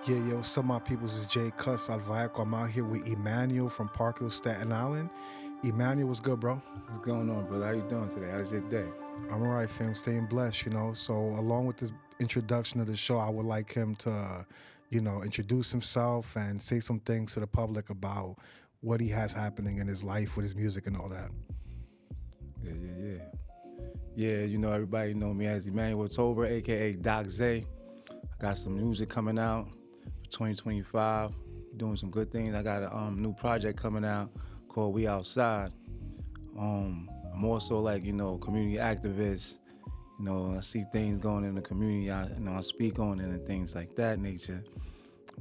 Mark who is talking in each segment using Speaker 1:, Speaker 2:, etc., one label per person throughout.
Speaker 1: Yeah, what's up, my peoples? It's Jay Cuttz out of Raekwon. I'm out here with Emanuel from Park Hill, Staten Island. Emanuel, what's good, bro?
Speaker 2: What's going on, brother? How you doing today? How's your day?
Speaker 1: I'm all right, fam. Staying blessed. So, along with this introduction of the show, I would like him to, introduce himself and say some things to the public about what he has happening in his life with his music and all that.
Speaker 2: Yeah. Yeah, everybody know me as Emanuel Tolbert, aka DokZae. I got some music coming out for 2025. Doing some good things. I got a new project coming out called We Outside. I'm also community activist. I see things going in the community. I speak on it and things like that nature.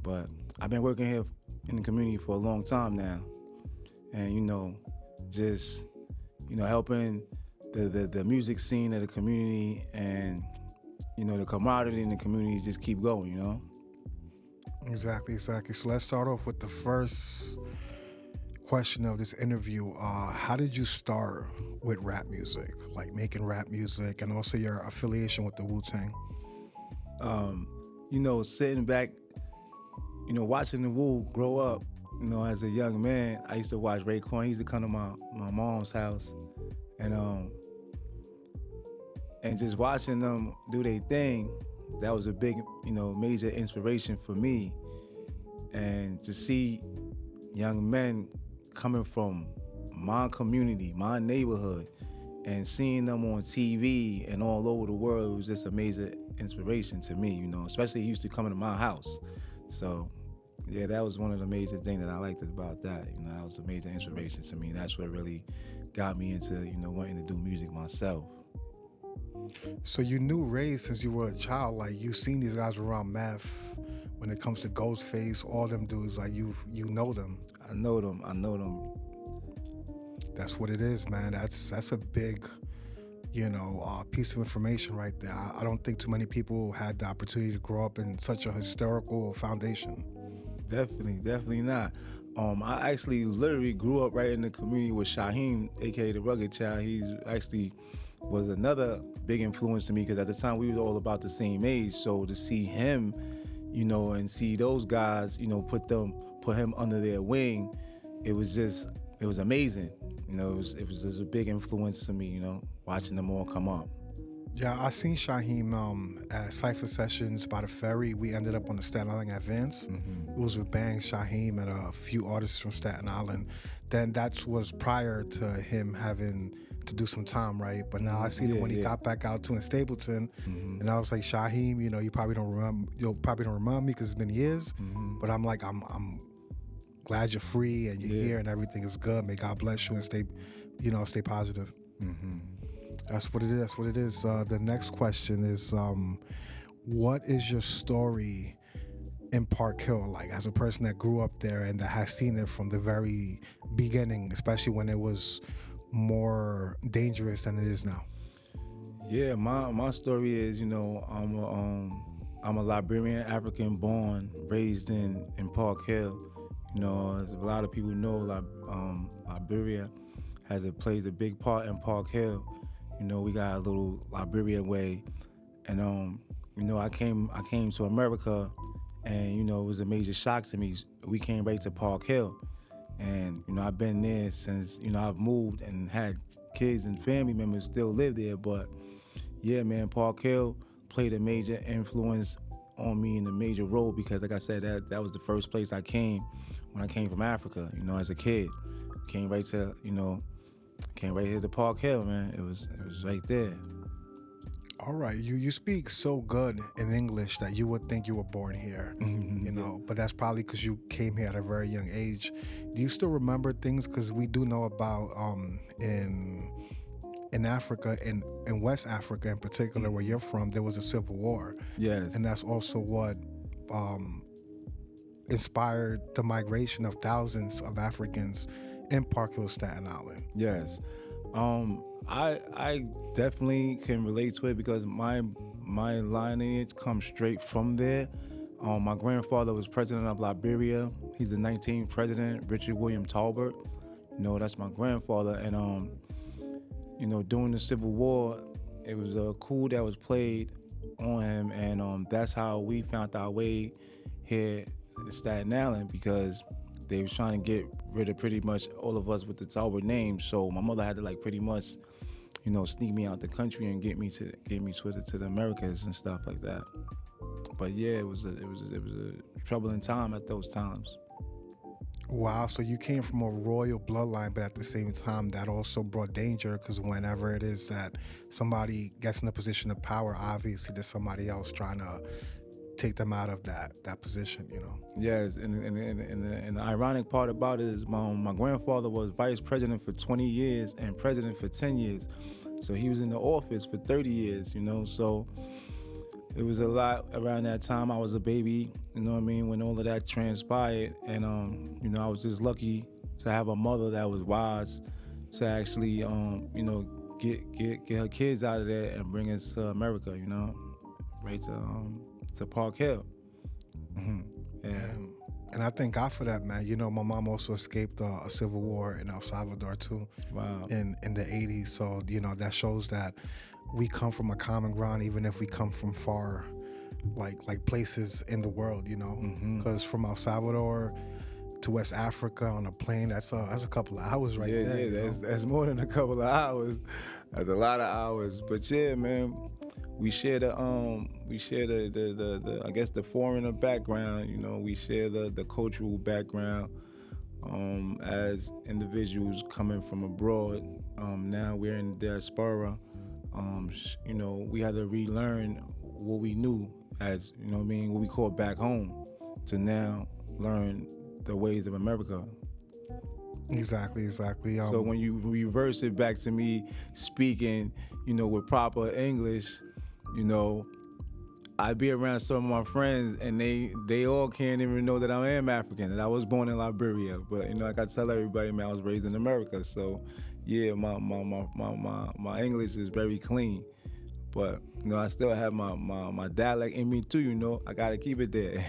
Speaker 2: But I've been working here in the community for a long time now, and just helping the music scene of the community and the camaraderie in the community just keep going.
Speaker 1: Exactly. So let's start off with the first question of this interview. How did you start with rap music, like making rap music, and also your affiliation with the Wu-Tang?
Speaker 2: Sitting back, watching the Wu grow up, as a young man, I used to watch Raekwon. He used to come to my mom's house, and just watching them do their thing, that was a big, major inspiration for me. And to see young men coming from my community, my neighborhood, and seeing them on TV and all over the world, it was just a major inspiration to me, especially he used to come to my house. So, yeah, that was one of the major things that I liked about that. That was a major inspiration to me. That's what really got me into, wanting to do music myself.
Speaker 1: So you knew Ray since you were a child. Like, you've seen these guys around meth. When it comes to Ghostface, all them dudes, like you know them.
Speaker 2: I know them.
Speaker 1: That's what it is, man. That's a big, piece of information right there. I don't think too many people had the opportunity to grow up in such a historical foundation.
Speaker 2: Definitely not. I actually literally grew up right in the community with Shaheim, aka the Rugged Child. He actually was another big influence to me because at the time we were all about the same age. So to see him, and see those guys, put him under their wing, it was amazing. It was just a big influence to me, watching them all come up.
Speaker 1: Yeah, I seen Shaheim at Cypher Sessions by the ferry. We ended up on the Staten Island Advance. It was with Bang, Shaheim, and a few artists from Staten Island. Then that was prior to him having to do some time, right? But now I see that when he got back out to in Stapleton, and I was like, Shaheim, you probably don't remember me because it's been years. But I'm like, I'm glad you're free and you're here and everything is good. May God bless you and stay positive. That's what it is. The next question is, what is your story in Park Hill, like as a person that grew up there and that has seen it from the very beginning, especially when it was more dangerous than it is now?
Speaker 2: Yeah, my story is, I'm a Liberian African born, raised in Park Hill. As a lot of people know, Liberia plays a big part in Park Hill. We got a little Liberian way, and I came to America, and it was a major shock to me. We came right to Park Hill, and I've been there since I've moved and had kids and family members still live there. But yeah, man, Park Hill played a major influence on me in a major role because, like I said, that was the first place I came when I came from Africa. As a kid, came right here to Park Hill, man. It was right there.
Speaker 1: All right, you speak so good in English that you would think you were born here, but that's probably because you came here at a very young age. Do you still remember things? Because we do know about in Africa, in West Africa in particular, where you're from, there was a civil war.
Speaker 2: Yes.
Speaker 1: And that's also what inspired the migration of thousands of Africans in Park Hill, Staten Island.
Speaker 2: Yes. I definitely can relate to it because my lineage comes straight from there. My grandfather was President of Liberia. He's the 19th president, Richard William Tolbert. That's my grandfather. And during the Civil War, it was a coup that was played on him, and that's how we found our way here in Staten Island because they was trying to get rid of pretty much all of us with the Tolbert name. So my mother had to like pretty much, sneak me out the country and get me to the Americas and stuff like that. But yeah, it was a troubling time at those times.
Speaker 1: Wow, so you came from a royal bloodline, but at the same time, that also brought danger because whenever it is that somebody gets in a position of power, obviously there's somebody else trying to take them out of that position,
Speaker 2: Yes, and the ironic part about it is my grandfather was vice president for 20 years and president for 10 years. So he was in the office for 30 years, so it was a lot around that time. I was a baby, when all of that transpired. And, I was just lucky to have a mother that was wise to actually, get her kids out of there and bring us to America, right to Park Hill. Yeah.
Speaker 1: And I thank God for that, man. My mom also escaped a civil war in El Salvador too.
Speaker 2: Wow.
Speaker 1: In the 80s. So, that shows that we come from a common ground, even if we come from far, like places in the world, because from El Salvador to West Africa on a plane, that's a couple of hours there.
Speaker 2: Yeah, that's more than a couple of hours. That's a lot of hours. But yeah, man, we share the I guess the foreigner background. We share the cultural background as individuals coming from abroad. Now we're in the diaspora. We had to relearn what we knew as, what we call back home, to now learn the ways of America.
Speaker 1: Exactly.
Speaker 2: So when you reverse it back to me speaking, with proper English, I be around some of my friends and they all can't even know that I am African, that I was born in Liberia. But, like I tell everybody, man, I was raised in America. So yeah, my English is very clean, but I still have my dialect in me too. I gotta keep it there.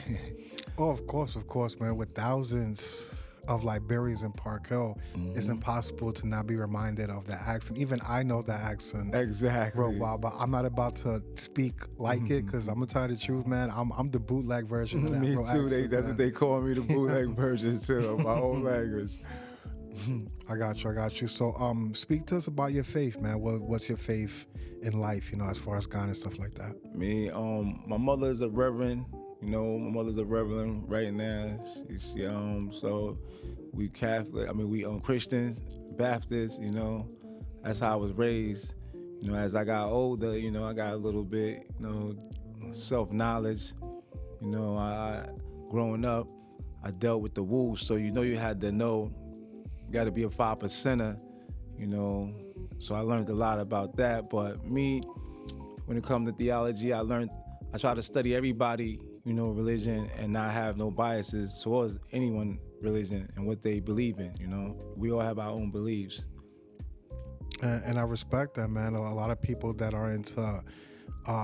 Speaker 1: Oh, of course, man. With thousands of Liberians in Park Hill, it's impossible to not be reminded of that accent. Even I know that accent
Speaker 2: Exactly.
Speaker 1: for a while, but I'm not about to speak like it because I'm gonna tell you the truth, man. I'm the bootleg version of that.
Speaker 2: Me too.
Speaker 1: Accent,
Speaker 2: That's what they call me, the bootleg version too of my own language.
Speaker 1: I got you. So, speak to us about your faith, man. What's your faith in life, as far as God and stuff like that?
Speaker 2: Me, my mother is a reverend. My mother's a reverend right now. She so we Catholic. We Christian, Baptist. That's how I was raised. As I got older, I got a little bit, self-knowledge. I growing up, I dealt with the Wu, so you had to know. Got to be a 5%er, So I learned a lot about that. But me, when it comes to theology, I try to study everybody, religion, and not have no biases towards anyone religion and what they believe in. We all have our own beliefs.
Speaker 1: And I respect that, man. A lot of people that are into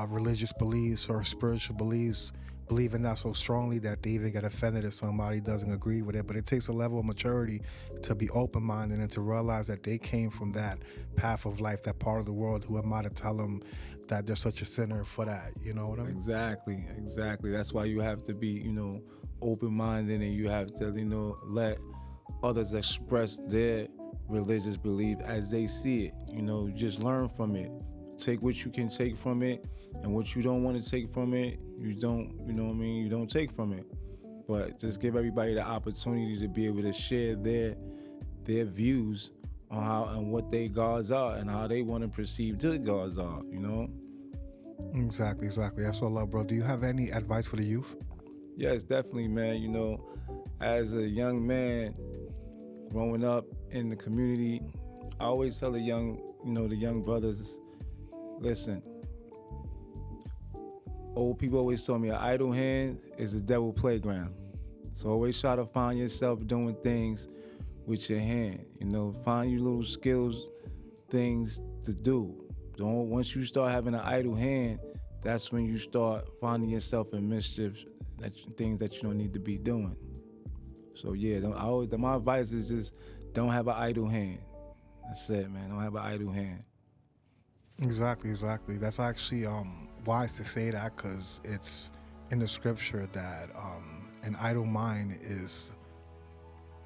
Speaker 1: religious beliefs or spiritual beliefs believe in that so strongly that they even get offended if somebody doesn't agree with it. But it takes a level of maturity to be open-minded and to realize that they came from that path of life, that part of the world. Who am I to tell them that they're such a sinner for that? You know what I mean?
Speaker 2: Exactly. That's why you have to be, open-minded, and you have to, let others express their religious belief as they see it. Just learn from it. Take what you can take from it, and what you don't want to take from it, you don't, you don't take from it. But just give everybody the opportunity to be able to share their views on how and what their gods are and how they want to perceive their gods are,
Speaker 1: Exactly. That's what I love, bro. Do you have any advice for the youth?
Speaker 2: Yes, definitely, man. As a young man growing up in the community, I always tell the young brothers, listen, old people always told me an idle hand is the devil playground. So always try to find yourself doing things with your hand. Find your little skills, things to do. Once you start having an idle hand, that's when you start finding yourself in mischief, things that you don't need to be doing. So yeah, my advice is just don't have an idle hand. That's it, man. Don't have an idle hand.
Speaker 1: Exactly. That's actually wise to say that because it's in the scripture that an idle mind is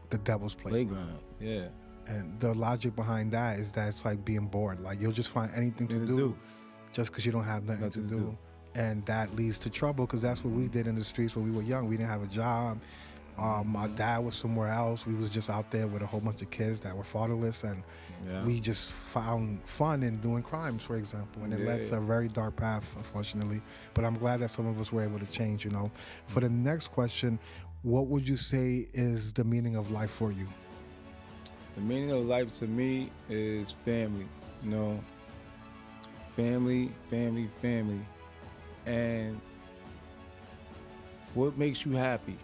Speaker 1: the devil's playground.
Speaker 2: Yeah.
Speaker 1: And the logic behind that is that it's like being bored. Like you'll just find anything to do just because you don't have nothing to do. And that leads to trouble because that's what we did in the streets when we were young. We didn't have a job. My dad was somewhere else. We was just out there with a whole bunch of kids that were fatherless, and we just found fun in doing crimes, for example. And it led to a very dark path, unfortunately. But I'm glad that some of us were able to change, you know. For the next question, what would you say is the meaning of life for you?
Speaker 2: The meaning of life to me is family, you know. Family, family, family. And what makes you happy?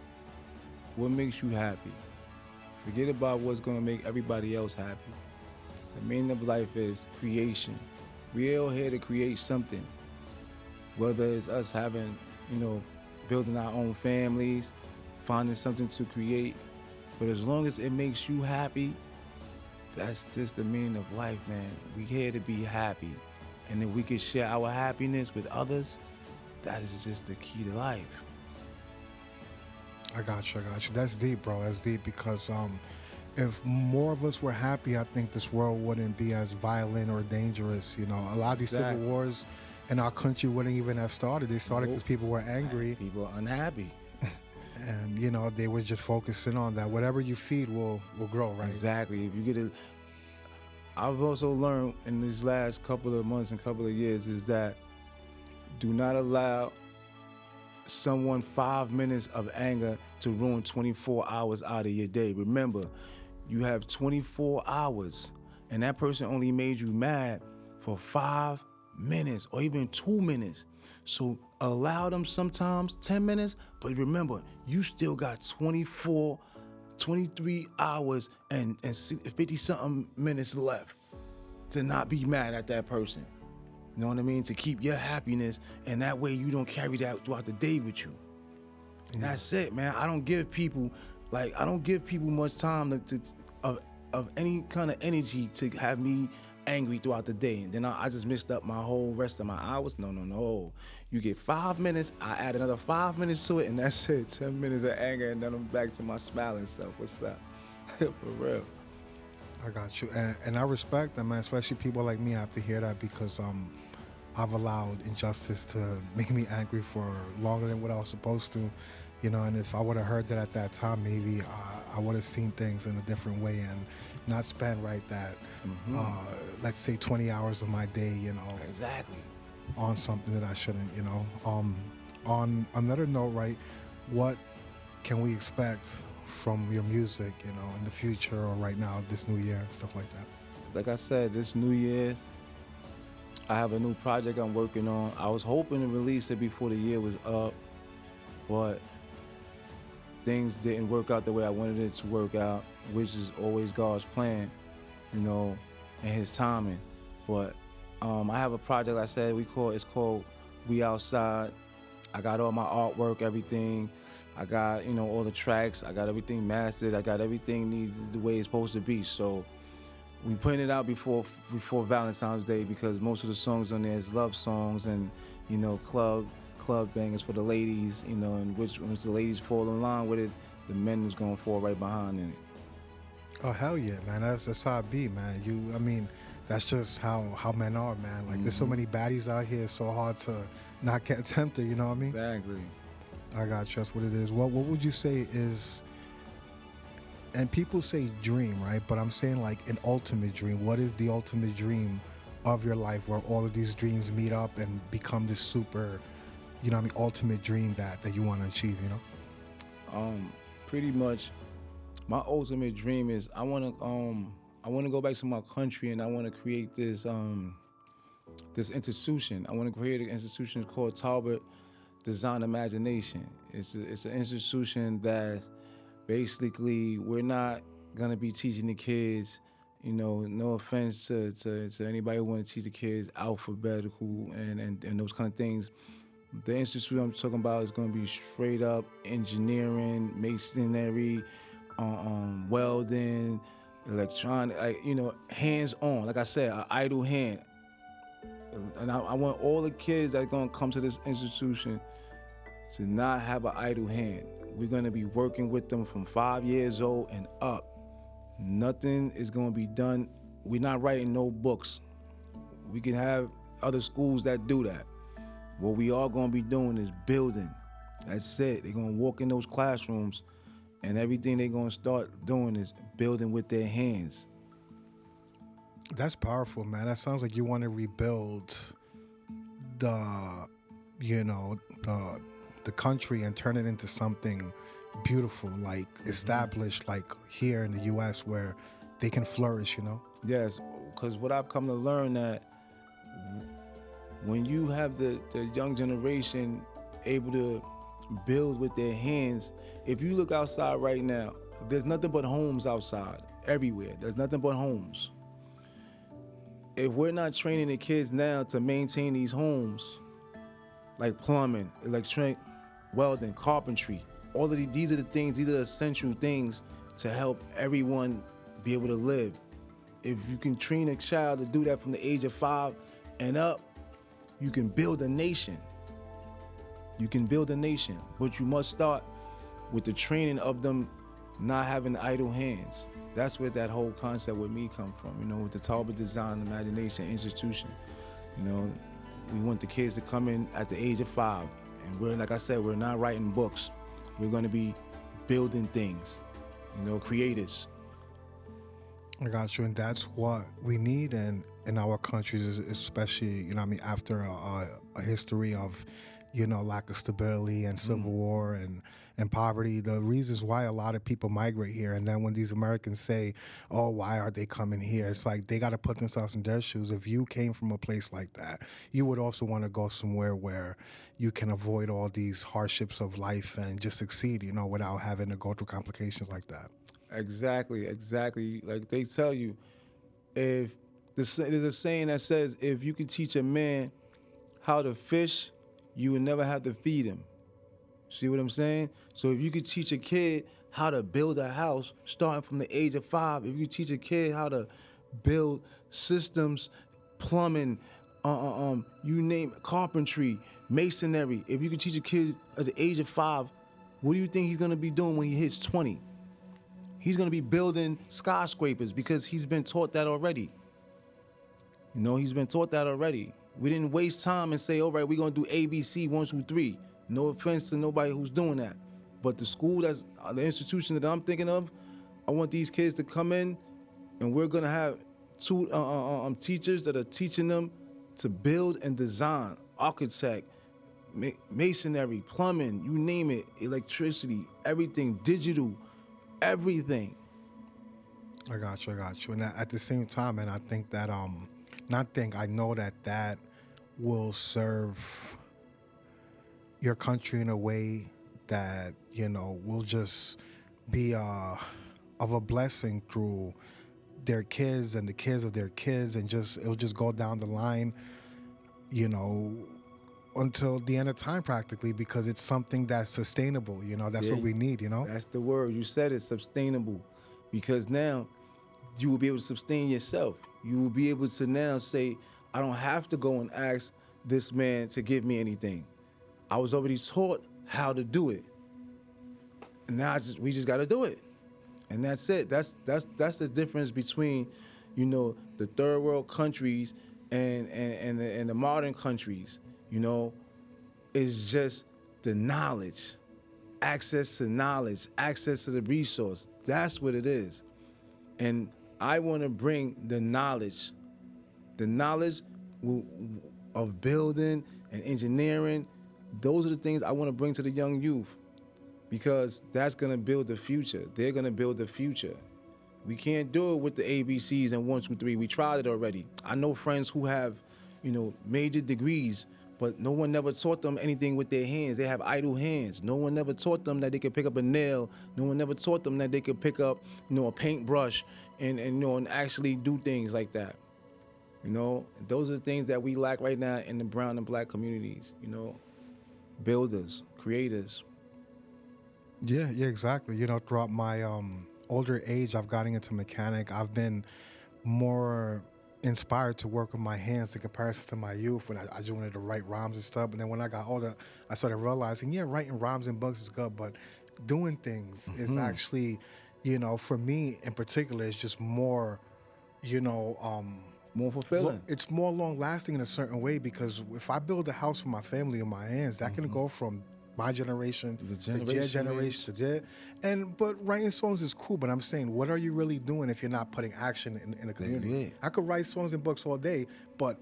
Speaker 2: What makes you happy? Forget about what's gonna make everybody else happy. The meaning of life is creation. We're all here to create something. Whether it's us having, you know, building our own families, finding something to create. But as long as it makes you happy, that's just the meaning of life, man. We're here to be happy. And if we can share our happiness with others, that is just the key to life.
Speaker 1: I got you. That's deep, bro. That's deep because if more of us were happy, I think this world wouldn't be as violent or dangerous. You know, a lot of these civil wars in our country wouldn't even have started. They started because people were angry.
Speaker 2: People are unhappy.
Speaker 1: And, you know, they were just focusing on that. Whatever you feed will grow, right?
Speaker 2: Exactly. If you get it, I've also learned in these last couple of months and couple of years is that do not allow someone 5 minutes of anger to ruin 24 hours out of your day. Remember, you have 24 hours and that person only made you mad for 5 minutes or even 2 minutes. So allow them sometimes 10 minutes, but remember, you still got 24, 23 hours and 50-something minutes left to not be mad at that person. You know what I mean? To keep your happiness, and that way you don't carry that throughout the day with you. And that's it, man. I don't give people much time of any kind of energy to have me angry throughout the day. And then I just mixed up my whole rest of my hours. No. You get 5 minutes, I add another 5 minutes to it, and that's it. 10 minutes of anger, and then I'm back to my smiling self. What's up? For real.
Speaker 1: I got you. And I respect that, man. Especially people like me have to hear that because I've allowed injustice to make me angry for longer than what I was supposed to. You know, and if I would have heard that at that time, maybe I would have seen things in a different way and not spend that, let's say 20 hours of my day, you know, on something that I shouldn't, you know. On another note, right, what can we expect from your music, you know, in the future or right now, this new year, stuff like that?
Speaker 2: Like I said, this New Year's, I have a new project I'm working on. I was hoping to release it before the year was up, but things didn't work out the way I wanted it to work out, which is always God's plan, you know, and His timing. But I have a project, like I said, it's called We Outside. I got all my artwork, everything. I got, you know, all the tracks. I got everything mastered. I got everything needed the way it's supposed to be. So we putting it out before Valentine's Day because most of the songs on there is love songs and, you know, club bangers for the ladies, you know, and once the ladies fall in line with it, the men is gonna fall right behind in it.
Speaker 1: Oh hell yeah, man! That's how it be, man. That's just how men are, man. Like there's so many baddies out here, it's so hard to not get tempted. You know what I mean?
Speaker 2: Exactly.
Speaker 1: I got you. That's what it is. What would you say is? And people say dream, right? But I'm saying like an ultimate dream. What is the ultimate dream of your life, where all of these dreams meet up and become this super, you know what I mean, ultimate dream that you want to achieve, you know?
Speaker 2: Pretty much my ultimate dream is I want to go back to my country and I want to create this institution. I want to create an institution called Tolbert Design Imagination. It's an institution that basically we're not going to be teaching the kids, you know, no offense to anybody who want to teach the kids alphabetical and those kind of things. The institute I'm talking about is going to be straight up engineering, masonry, welding, electronic, you know, hands-on. Like I said, an idle hand. And I want all the kids that are going to come to this institution to not have an idle hand. We're gonna be working with them from 5 years old and up. Nothing is gonna be done. We're not writing no books. We can have other schools that do that. What we are gonna be doing is building. That's it. They're gonna walk in those classrooms and everything they're gonna start doing is building with their hands.
Speaker 1: That's powerful, man. That sounds like you want to rebuild the, the country and turn it into something beautiful, like established, like here in the U.S. where they can flourish,
Speaker 2: Yes, because what I've come to learn that when you have the young generation able to build with their hands, if you look outside right now, there's nothing but homes outside, everywhere. There's nothing but homes. If we're not training the kids now to maintain these homes, like plumbing, electric, welding, carpentry, all of these are the things, these are the essential things to help everyone be able to live. If you can train a child to do that from the age of 5 and up, you can build a nation. You can build a nation, but you must start with the training of them not having idle hands. That's where that whole concept with me come from, with the Tolbert Design Imagination Institution. We want the kids to come in at the age of 5, and we're, like I said, we're not writing books. We're gonna be building things, creators.
Speaker 1: I got you, and that's what we need in our countries, especially, after a history of, lack of stability and civil war and poverty. The reasons why a lot of people migrate here, and then when these Americans say, oh, why are they coming here? It's like they got to put themselves in their shoes. If you came from a place like that, you would also want to go somewhere where you can avoid all these hardships of life and just succeed, without having to go through complications like that.
Speaker 2: Exactly. Like they tell you, there's a saying that says, if you could teach a man how to fish, you would never have to feed him. See what I'm saying? So if you could teach a kid how to build a house starting from the age of 5, if you teach a kid how to build systems, plumbing, you name it, carpentry, masonry, if you could teach a kid at the age of 5, what do you think he's gonna be doing when he hits 20? He's gonna be building skyscrapers because he's been taught that already. He's been taught that already. We didn't waste time and say, all right, we're gonna do ABC 1, 2, 3. No offense to nobody who's doing that. But the school, that's the institution that I'm thinking of, I want these kids to come in and we're gonna have two teachers that are teaching them to build and design, architect, masonry, plumbing, you name it, electricity, everything, digital, everything.
Speaker 1: I got you. And at the same time, and I think that, I know that will serve your country in a way that, will just be of a blessing through their kids and the kids of their kids, and it'll just go down the line, until the end of time practically, because it's something that's sustainable, that's what we need,
Speaker 2: That's the word. You said it, sustainable. Because now you will be able to sustain yourself. You will be able to now say, I don't have to go and ask this man to give me anything. I was already taught how to do it. And now we just got to do it. And that's it. That's the difference between, the third world countries and the modern countries. It's just the knowledge, access to knowledge, access to the resource. That's what it is. And I want to bring the knowledge of building and engineering. Those are the things I want to bring to the young youth, because that's going to build the future. They're going to build the future. We can't do it with the ABCs and 1, 2, 3. We tried it already. I know friends who have, major degrees, but no one never taught them anything with their hands. They have idle hands. No one never taught them that they could pick up a nail. No one never taught them that they could pick up, a paintbrush and actually do things like that. Those are the things that we lack right now in the brown and black communities, builders, creators.
Speaker 1: Yeah, exactly. Throughout my older age, I've gotten into mechanic. I've been more inspired to work with my hands in comparison to my youth when I just wanted to write rhymes and stuff. And then when I got older, I started realizing, yeah, writing rhymes and books is good, but doing things is actually, for me in particular, is just more, you know,
Speaker 2: More fulfilling.
Speaker 1: it's more long lasting in a certain way, because if I build a house for my family in my hands, that can go from my generation to their generation to their, but writing songs is cool, but I'm saying, what are you really doing if you're not putting action in the community? I could write songs and books all day, but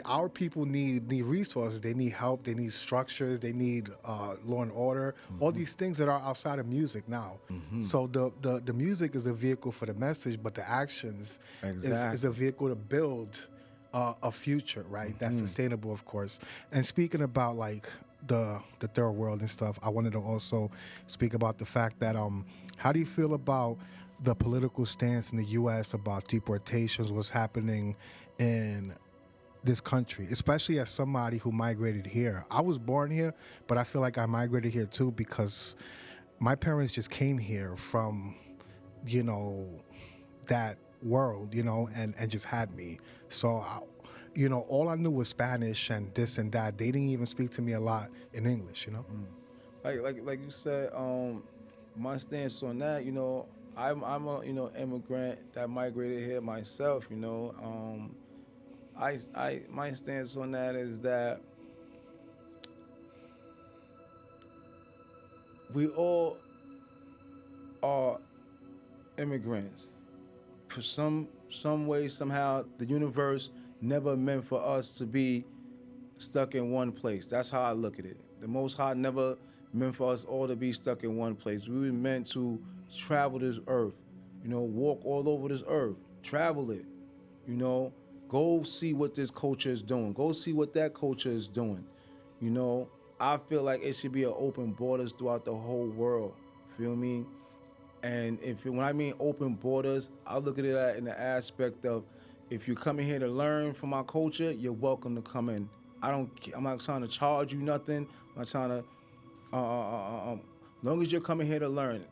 Speaker 1: our people need resources. They need help. They need structures. They need law and order. All these things that are outside of music now. So the music is a vehicle for the message, but the actions is a vehicle to build a future, right? That's sustainable, of course. And speaking about like the third world and stuff, I wanted to also speak about the fact that how do you feel about the political stance in the U.S. about deportations, what's happening in this country, especially as somebody who migrated here? I was born here, but I feel like I migrated here too because my parents just came here from, that world, and just had me. So, all I knew was Spanish and this and that. They didn't even speak to me a lot in English,
Speaker 2: Like you said, my stance on that, I'm a immigrant that migrated here myself. My stance on that is that we all are immigrants. For some way, somehow, the universe never meant for us to be stuck in one place. That's how I look at it. The Most High never meant for us all to be stuck in one place. We were meant to travel this earth, walk all over this earth, travel it, go see what this culture is doing. Go see what that culture is doing. I feel like it should be an open borders throughout the whole world. Feel me? And when I mean open borders, I look at it in the aspect of, if you're coming here to learn from our culture, you're welcome to come in. I'm not trying to charge you nothing. I'm not trying to, long as you're coming here to learn,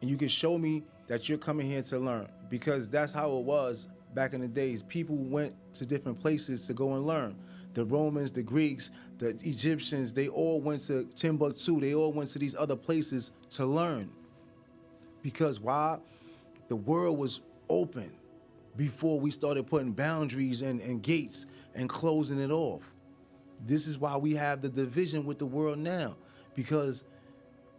Speaker 2: and you can show me that you're coming here to learn, because that's how it was back in the days. People went to different places to go and learn. The Romans, the Greeks, the Egyptians, they all went to Timbuktu. They all went to these other places to learn. Because why? The world was open before we started putting boundaries and gates and closing it off. This is why we have the division with the world now, because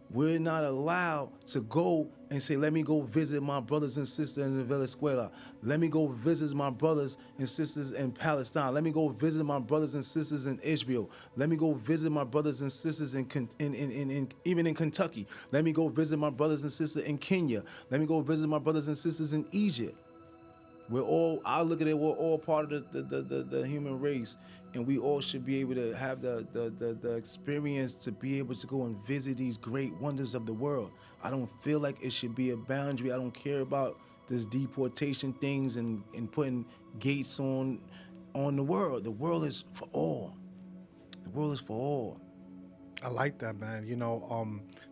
Speaker 2: we're not allowed to go and say, let me go visit my brothers and sisters in Venezuela. Let me go visit my brothers and sisters in Palestine. Let me go visit my brothers and sisters in Israel. Let me go visit my brothers and sisters even in Kentucky. Let me go visit my brothers and sisters in Kenya. Let me go visit my brothers and sisters in Egypt. I look at it, we're all part of the human race, and we all should be able to have the experience to be able to go and visit these great wonders of the world. I don't feel like it should be a boundary. I don't care about this deportation things and putting gates on the world. The world is for all. The world is for all.
Speaker 1: I like that, man.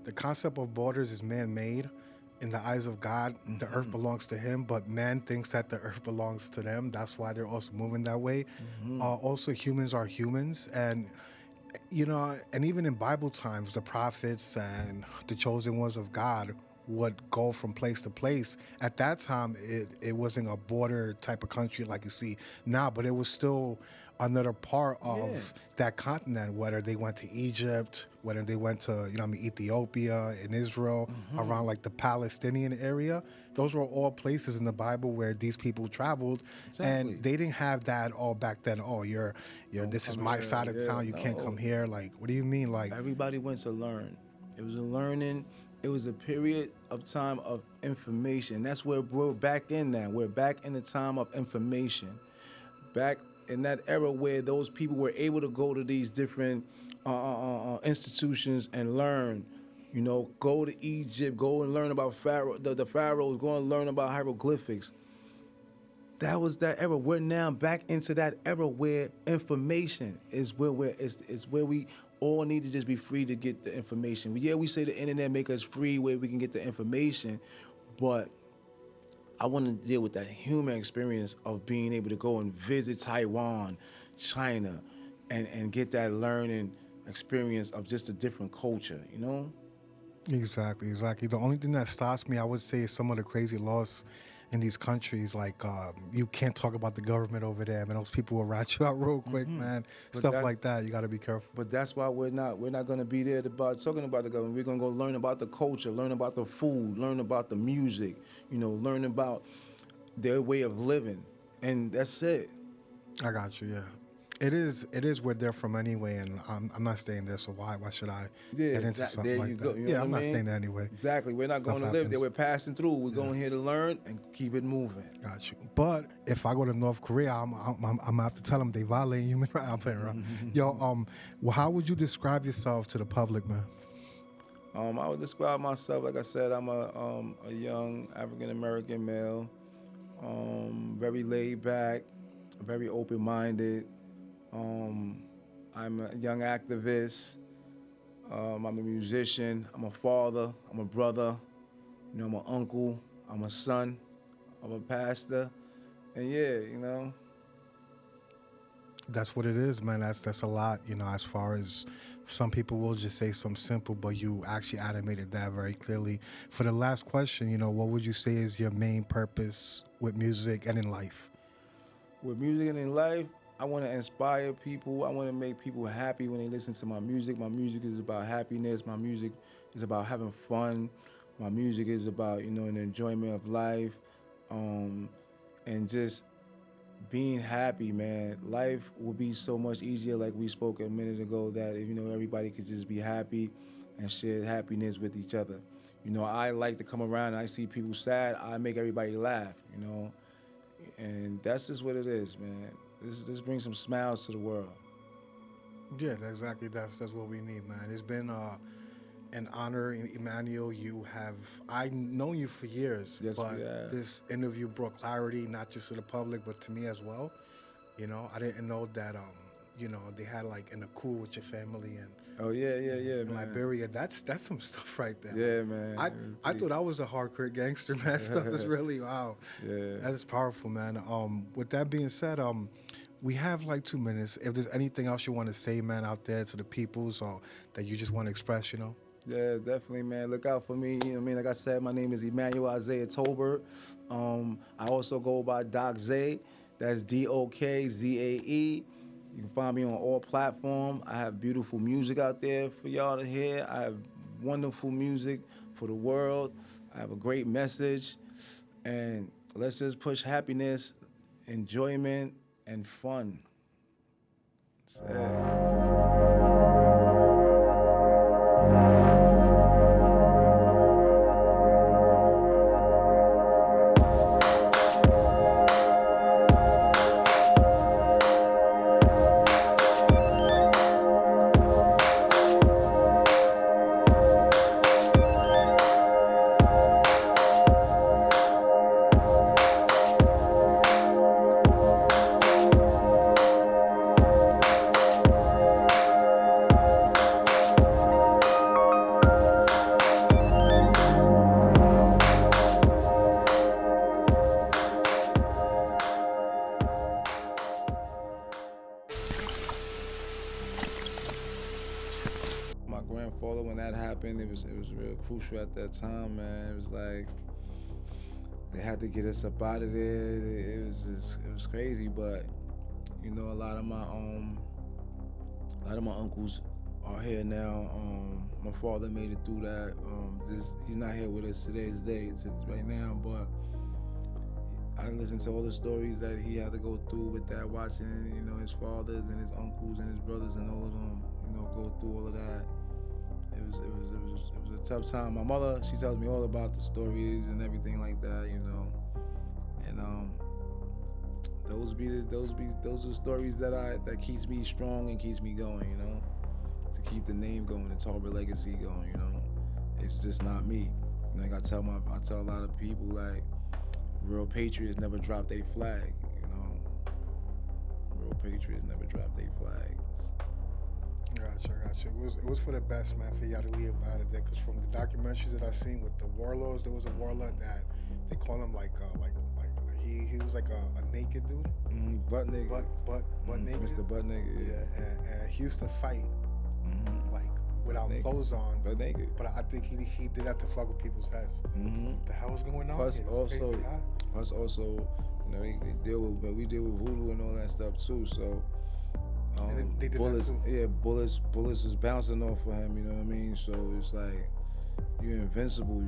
Speaker 1: The concept of borders is man-made. In the eyes of God, the earth belongs to him, but man thinks that the earth belongs to them. That's why they're also moving that way. Also, humans are humans. And, and even in Bible times, the prophets and the chosen ones of God would go from place to place. At that time, it wasn't a border type of country like you see now, but it was still another part of that continent, whether they went to Egypt, whether they went to, Ethiopia and Israel, around like the Palestinian area. Those were all places in the Bible where these people traveled, and they didn't have that all back then. Oh, this is my side of town. You can't come here. Like, what do you mean? Like,
Speaker 2: everybody went to learn. It was a learning. It was a period of time of information. That's where we're back in now. We're back in the time of information. Back in that era where those people were able to go to these different institutions and learn, go to Egypt, go and learn about the pharaohs, go and learn about hieroglyphics. That was that era. We're now back into that era where information is where we all need to just be free to get the information. Yeah, we say the internet make us free where we can get the information, but I want to deal with that human experience of being able to go and visit Taiwan, China, and get that learning experience of just a different culture, you know?
Speaker 1: Exactly. The only thing that stops me, I would say, is some of the crazy laws in these countries. Like, you can't talk about the government over there, man. Those people will rat you out real quick, man.
Speaker 2: But
Speaker 1: Stuff like that. You got to be careful.
Speaker 2: But that's why we're not going to be there about talking about the government. We're going to go learn about the culture, learn about the food, learn about the music, you know, learn about their way of living, and that's it.
Speaker 1: I got you. Yeah. It is where they're from anyway, and I'm not staying there. So why should I get into something
Speaker 2: there
Speaker 1: like
Speaker 2: you
Speaker 1: that?
Speaker 2: go. You know
Speaker 1: Yeah,
Speaker 2: what
Speaker 1: I'm
Speaker 2: I
Speaker 1: not
Speaker 2: mean?
Speaker 1: staying there anyway.
Speaker 2: Exactly. We're not
Speaker 1: Stuff
Speaker 2: going to live there.
Speaker 1: happens.
Speaker 2: We're passing through. We're going here to learn and keep it moving.
Speaker 1: Got you. But if I go to North Korea, I'm gonna have to tell them they violate human rights. I'm playing around. Yo, well, how would you describe yourself to the public, man?
Speaker 2: I would describe myself, like I said, I'm a young African American male, very laid back, very open minded. I'm a young activist. I'm a musician. I'm a father. I'm a brother. You know, I'm an uncle. I'm a son. I'm a pastor. And yeah, you know.
Speaker 1: That's what it is, man. That's a lot, you know, as far as some people will just say something simple, but you actually animated that very clearly. For the last question, you know, what would you say is your main purpose with music and in life?
Speaker 2: With music and in life, I want to inspire people. I want to make people happy when they listen to my music. My music is about happiness. My music is about having fun. My music is about, you know, an enjoyment of life, and just being happy, man. Life would be so much easier, like we spoke a minute ago, that if, you know, everybody could just be happy and share happiness with each other. You know, I like to come around and I see people sad, I make everybody laugh, you know, and that's just what it is, man. This brings some smiles to the world.
Speaker 1: Yeah, exactly. That's what we need, man. It's been an honor, Emanuel. I've known you for years,
Speaker 2: Yes,
Speaker 1: but
Speaker 2: yeah.
Speaker 1: this interview brought clarity, not just to the public, but to me as well. You know, I didn't know that, you know, they had like in a Coup with your family and
Speaker 2: Oh yeah,
Speaker 1: in
Speaker 2: man.
Speaker 1: Liberia. That's some stuff right there.
Speaker 2: Yeah, man.
Speaker 1: I thought I was a hardcore gangster, man. Stuff is really wow.
Speaker 2: Yeah.
Speaker 1: That is powerful, man. With that being said, we have like 2 minutes. If there's anything else you want to say, man, out there to the peoples or that you just want to express, you know.
Speaker 2: Yeah, definitely, man. Look out for me. You know what I mean? Like I said, my name is Emanuel Tolbert. I also go by DokZae. That's DokZae. You can find me on all platforms. I have beautiful music out there for y'all to hear. I have wonderful music for the world. I have a great message. And let's just push happiness, enjoyment, and fun. That's it. My grandfather, when that happened, it was real crucial at that time, man. It was like they had to get us up out of there. It was crazy, but you know, a lot of my uncles are here now. My father made it through that. He's not here with us today's day, right now, but I listened to all the stories that he had to go through with that, watching, you know, his fathers and his uncles and his brothers and all of them, you know, go through all of that. It was a tough time. My mother, she tells me all about the stories and everything like that, you know. And those are stories that keeps me strong and keeps me going, you know. To keep the name going, the Tolbert legacy going, you know. It's just not me. Like I tell a lot of people, like, real patriots never drop their flag, you know. Real patriots never drop their flags.
Speaker 1: Gotcha. It was for the best, man, for y'all to leave about it there, because from the documentaries that I seen with the Warlords, there was a warlord that they call him like he was like a naked dude,
Speaker 2: Butt nigga.
Speaker 1: Butt naked.
Speaker 2: Mr. Butt nigga.
Speaker 1: Yeah, and he used to fight like without
Speaker 2: naked.
Speaker 1: clothes on.
Speaker 2: Butt naked.
Speaker 1: But I think he did that to fuck with people's heads. What the hell was going on?
Speaker 2: Plus
Speaker 1: here?
Speaker 2: also, you know, they deal with, but we deal with voodoo and all that stuff too. So.
Speaker 1: They did
Speaker 2: bullets,
Speaker 1: that too.
Speaker 2: yeah, bullets is bouncing off of him. You know what I mean? So it's like you're invincible.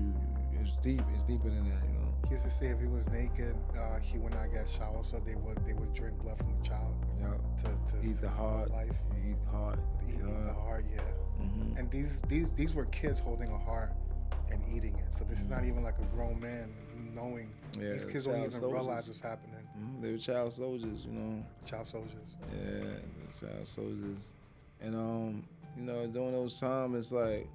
Speaker 2: It's deeper than that. You know.
Speaker 1: He used to say if he was naked, he would not get showered, so they would drink blood from the child.
Speaker 2: Yeah.
Speaker 1: To
Speaker 2: eat the heart.
Speaker 1: Life.
Speaker 2: Eat heart.
Speaker 1: Eat the heart. Yeah. And these were kids holding a heart and eating it. So this is not even like a grown man knowing. These kids don't even realize what's happening.
Speaker 2: They were child soldiers, you know.
Speaker 1: Child soldiers.
Speaker 2: Yeah, they were child soldiers. And you know, during those times, it's like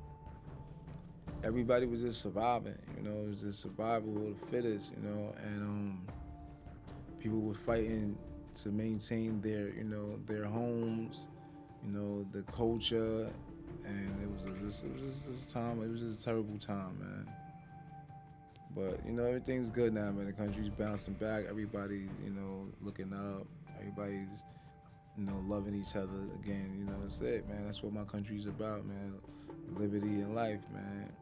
Speaker 2: everybody was just surviving. You know, it was just survival of the fittest. You know, and people were fighting to maintain their, you know, their homes, you know, the culture, and it was just a time. It was just a terrible time, man. But, you know, everything's good now, man. The country's bouncing back. Everybody's, you know, looking up. Everybody's, you know, loving each other again. You know, that's it, man. That's what my country's about, man. Liberty and life, man.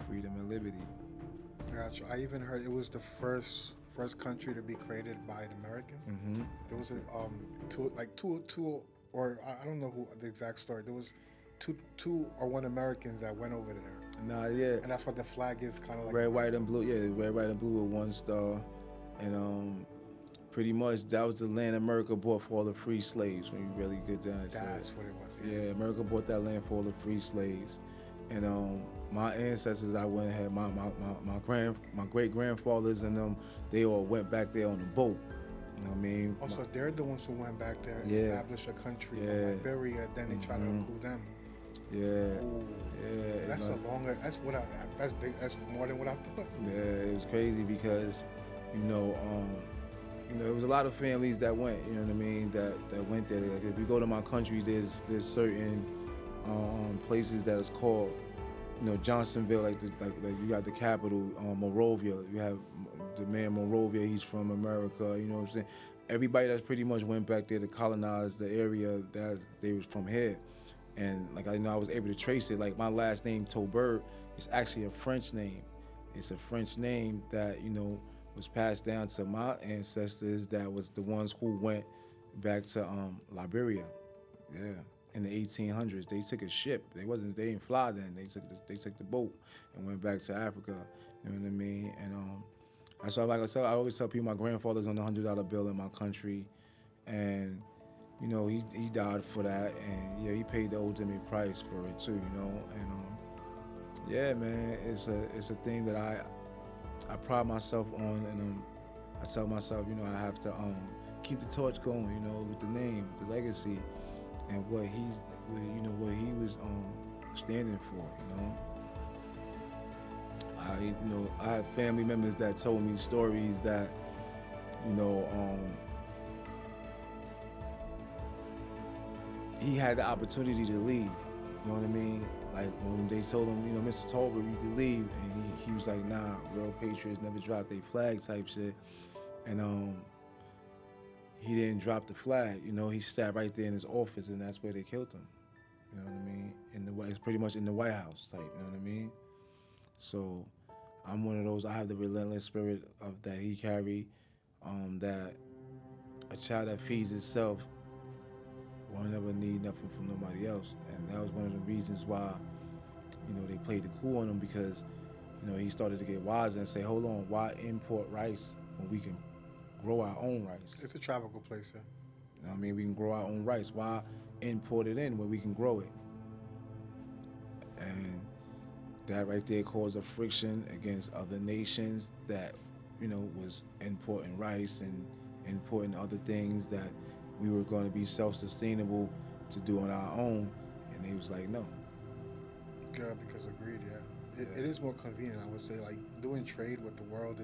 Speaker 2: Freedom and liberty.
Speaker 1: Gotcha. I even heard it was the first country to be created by an American. There was two, or I don't know who the exact story. There was two or one Americans that went over there.
Speaker 2: Nah, yeah.
Speaker 1: And that's what the flag is, kind of like
Speaker 2: red, white, and blue. Yeah, red, white, and blue with one star, and pretty much that was the land America bought for all the free slaves. When you really get down to it,
Speaker 1: that's what it was.
Speaker 2: Yeah, America bought that land for all the free slaves, and my ancestors, I went ahead. My great grandfathers and them, they all went back there on the boat. You know what I mean?
Speaker 1: Also, they're the ones who went back there and established a country in Liberia. Then they tried to coup them.
Speaker 2: Yeah.
Speaker 1: Ooh.
Speaker 2: Yeah.
Speaker 1: That's that's big. That's more than what I thought.
Speaker 2: Yeah, it was crazy because, you know, there was a lot of families that went. You know what I mean? That went there. Like if you go to my country, there's certain places that is called, you know, Johnsonville. Like you got the capital, Monrovia. You have the man Monrovia. He's from America. You know what I'm saying? Everybody that's pretty much went back there to colonize the area that they was from here. And like I know, I was able to trace it. Like my last name Tolbert is actually a French name. It's a French name that, you know, was passed down to my ancestors. That was the ones who went back to Liberia. Yeah, in the 1800s, they took a ship. They didn't fly then. They took the boat and went back to Africa. You know what I mean? And that's why, like I said, I always tell people my grandfather's on the $100 bill in my country, and you know, he died for that, and yeah, he paid the ultimate price for it too, you know. And yeah, man, it's a thing that I pride myself on, and I tell myself, you know, I have to keep the torch going, you know, with the name, the legacy, and what he was standing for, you know. I had family members that told me stories that, you know, he had the opportunity to leave, you know what I mean? Like when they told him, you know, Mr. Tolbert, you could leave, and he was like, nah, real patriots never drop their flag type shit. And he didn't drop the flag, you know, he sat right there in his office, and that's where they killed him. You know what I mean? It's pretty much in the White House type, you know what I mean? So I'm one of those, I have the relentless spirit of that he carried, that a child that feeds itself won't never need nothing from nobody else. And that was one of the reasons why, you know, they played the coup on him, because, you know, he started to get wiser and say, hold on, why import rice when we can grow our own rice?
Speaker 1: It's a tropical place, yeah.
Speaker 2: You know what I mean? We can grow our own rice. Why import it in when we can grow it? And that right there caused a friction against other nations that, you know, was importing rice and importing other things that we were going to be self-sustainable to do on our own, and they was like, no.
Speaker 1: Yeah, because of greed, yeah. It is more convenient, I would say. Like, doing trade with the world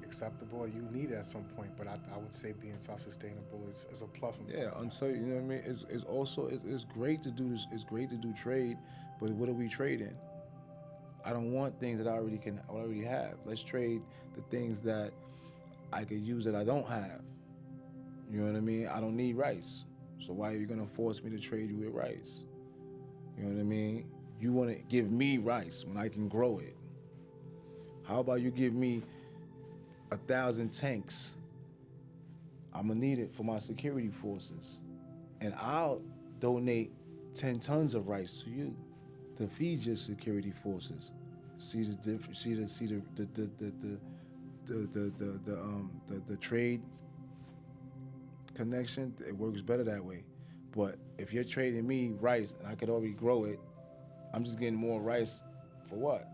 Speaker 1: acceptable. You need it at some point, but I would say being self-sustainable is a plus.
Speaker 2: Yeah, until you know what I mean. It's also it's great to do this. It's great to do trade, but what are we trading? I don't want things that I already have. Let's trade the things that I could use that I don't have. You know what I mean? I don't need rice, so why are you gonna force me to trade you with rice? You know what I mean? You want to give me rice when I can grow it. How about you give me 1,000 tanks? I'm gonna need it for my security forces, and I'll donate 10 tons of rice to you to feed your security forces. See the difference? See the trade connection? It works better that way. But if you're trading me rice and I could already grow it, I'm just getting more rice for what?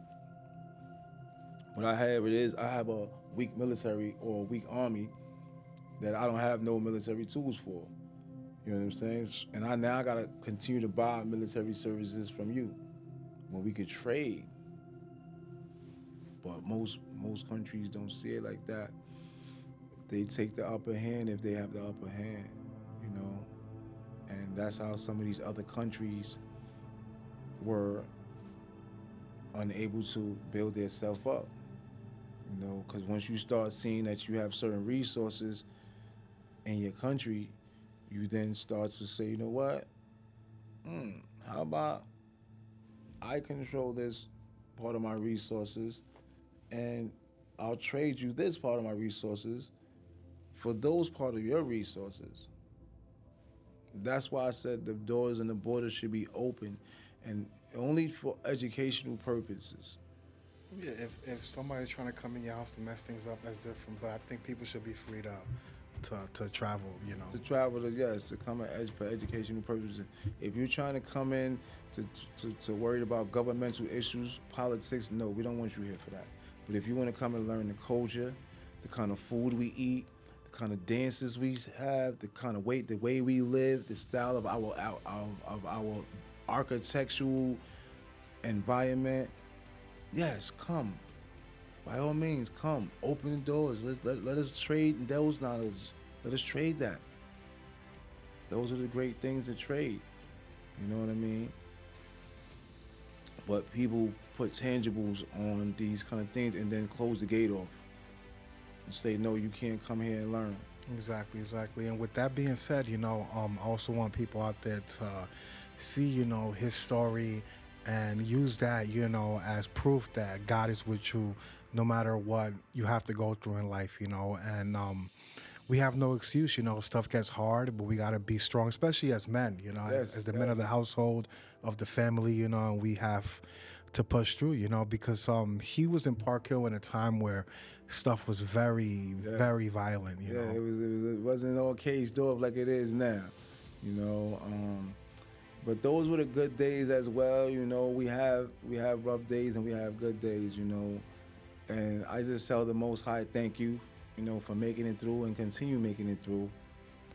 Speaker 2: What I have I have a weak military or a weak army that I don't have no military tools for. You know what I'm saying? And I now gotta continue to buy military services from you when we could trade. But most countries don't see it like that. They take the upper hand if they have the upper hand, you know? And that's how some of these other countries were unable to build themselves up, you know? Because once you start seeing that you have certain resources in your country, you then start to say, you know what? How about I control this part of my resources and I'll trade you this part of my resources for those part of your resources. That's why I said the doors and the borders should be open and only for educational purposes.
Speaker 1: Yeah, if somebody's trying to come in your house to mess things up, that's different. But I think people should be free to travel, you know.
Speaker 2: To travel, to come for educational purposes. If you're trying to come in to worry about governmental issues, politics, no, we don't want you here for that. But if you want to come and learn the culture, the kind of food we eat, the kind of dances we have, the way we live, the style of our architectural environment, yes, come. By all means, come. Open the doors. Let us trade those knowledge. Let us trade that. Those are the great things to trade. You know what I mean? But people put tangibles on these kind of things and then close the gate off and say, no, you can't come here and learn.
Speaker 1: Exactly. And with that being said, you know, I also want people out there to see, you know, his story and use that, you know, as proof that God is with you no matter what you have to go through in life, you know. And we have no excuse, you know, stuff gets hard, but we got to be strong, especially as men, you know, as the men of the household, of the family, you know, and we have to push through, you know, because he was in Park Hill in a time where stuff was very violent, you know.
Speaker 2: It wasn't all caged off like it is now, you know. But those were the good days as well, you know. We have rough days and we have good days, you know. And I just tell the Most High thank you, you know, for making it through and continue making it through,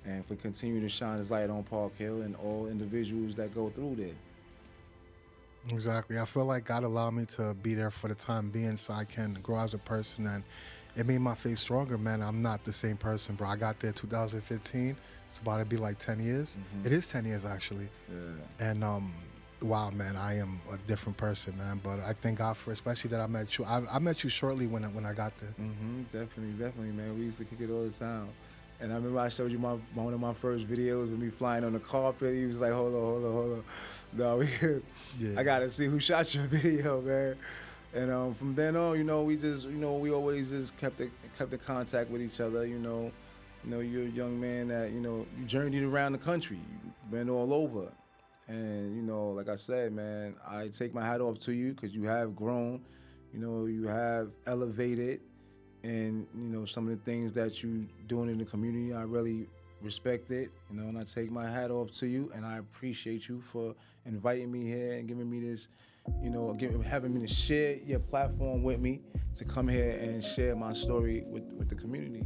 Speaker 2: and for continuing to shine His light on Park Hill and all individuals that go through there.
Speaker 1: Exactly. I feel like God allowed me to be there for the time being so I can grow as a person, and it made my faith stronger, man. I'm not the same person, bro. I got there 2015. It's about to be like 10 years. Mm-hmm. It is 10 years, actually. Yeah. And, wow, man, I am a different person, man. But I thank God for, especially that I met you. I met you shortly when I got there.
Speaker 2: Mm-hmm. Definitely, man. We used to kick it all the time. And I remember I showed you one of my first videos with me flying on the carpet. He was like, hold on. No, I got to see who shot your video, man. And from then on, you know, we always just kept the contact with each other, you know. You know, you're a young man that, you know, you journeyed around the country. You've been all over. And, you know, like I said, man, I take my hat off to you because you have grown. You know, you have elevated. And, you know, some of the things that you doing in the community, I really respect it, you know, and I take my hat off to you, and I appreciate you for inviting me here and giving me this, you know, having me to share your platform with me to come here and share my story with the community.